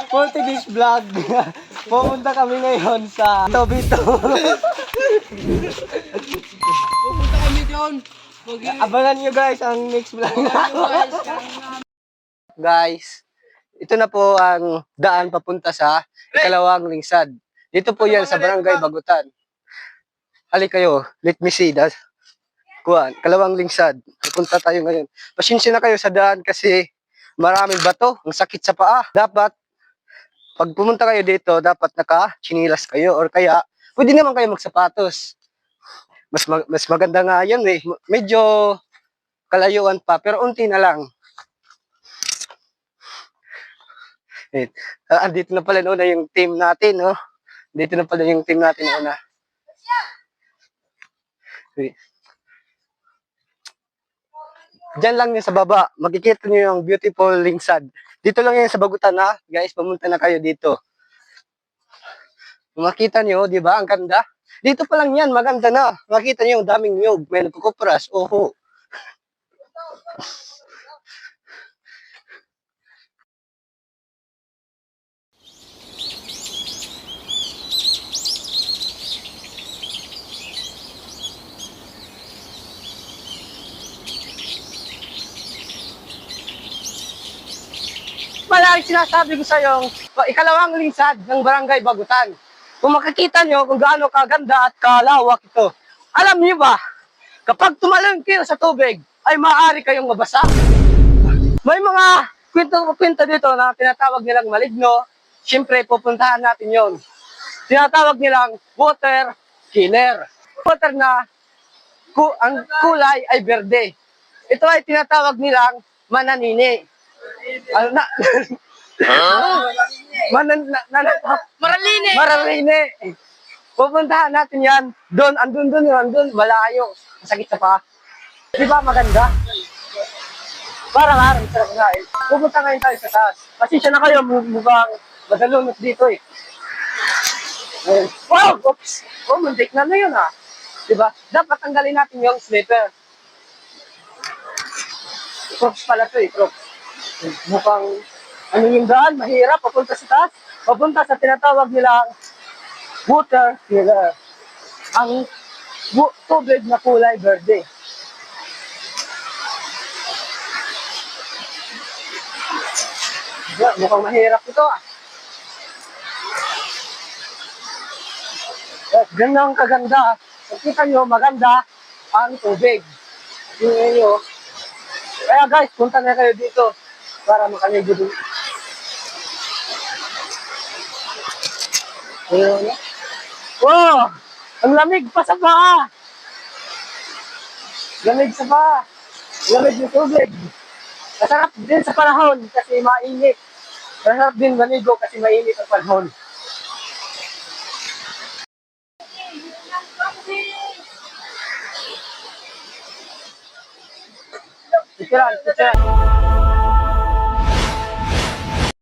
Multi-dish vlog. Pupunta kami ngayon sa Tobito. Pupunta kami doon. Abangan nyo guys ang next vlog. Guys, ito na po ang daan papunta sa ikalawang lingsad. Dito po yan sa Barangay Bagutan. Halik kayo, let me see that. Kuan, kalawang lingsad. Pupunta tayo ngayon. Pasensya na kayo sa daan kasi maraming bato, ang sakit sa paa. Dapat, pag pumunta kayo dito, dapat naka-chinilas kayo or kaya, pwede naman kayo magsapatos. Mas maganda nga yan eh. Medyo kalayuan pa, pero unti na lang. Andito na pala una yung team natin, no? Dito na pala yung team natin una. Diyan lang yun sa baba. Makikita nyo yung beautiful lingsad. Dito lang yan sa Bagutan, ha? Guys, pumunta na kayo dito. Makita nyo, di ba? Ang ganda. Dito pa lang yan, maganda na. Makita nyo yung daming nyug. May nagkukupras. Oho. Palagi sinasabi ko sa iyo, ikalawang lingsad ng Barangay Bagutan. Kung makikita nyo kung gaano kaganda at kalawak ito. Alam niyo ba, kapag tumalon kayo sa tubig, ay maaari kayong mabasa. May mga kwento dito na tinatawag nilang maligno. Siyempre, pupuntahan natin yon. Tinatawag nilang water killer. Water na ang kulay ay berde. Ito ay tinatawag nilang mananini. Ano na? Maraline. Pupuntahan natin yan. Andun, malayo. Masakit sa pa. Di ba maganda? Parang harang sarap nga eh. Pupunta ngayon tayo sa taas. Pasensya na kayo, mukhang madalunot dito eh. Wow! Oops! Oh, muntik na yun ha. Di ba? Dapat tanggalin natin yung slipper. Crocs pala to eh, Crocs. Mukhang ano yung daan, mahirap, papunta sa taas, papunta sa tinatawag nilang water killer. Ang tubig na kulay verde. Mukhang mahirap ito ah. Ganyan kaganda. Nakita nyo, maganda ang tubig. Tingnan nyo. Kaya guys, punta na kayo dito para makaligo din. Ayun. Wow! Ang lamig pa sa paa! Lamig sa paa. Lamig ng tubig. Masarap din sa panahon kasi mainit. Masarap din maligo kasi mainit ang panahon. Picturean.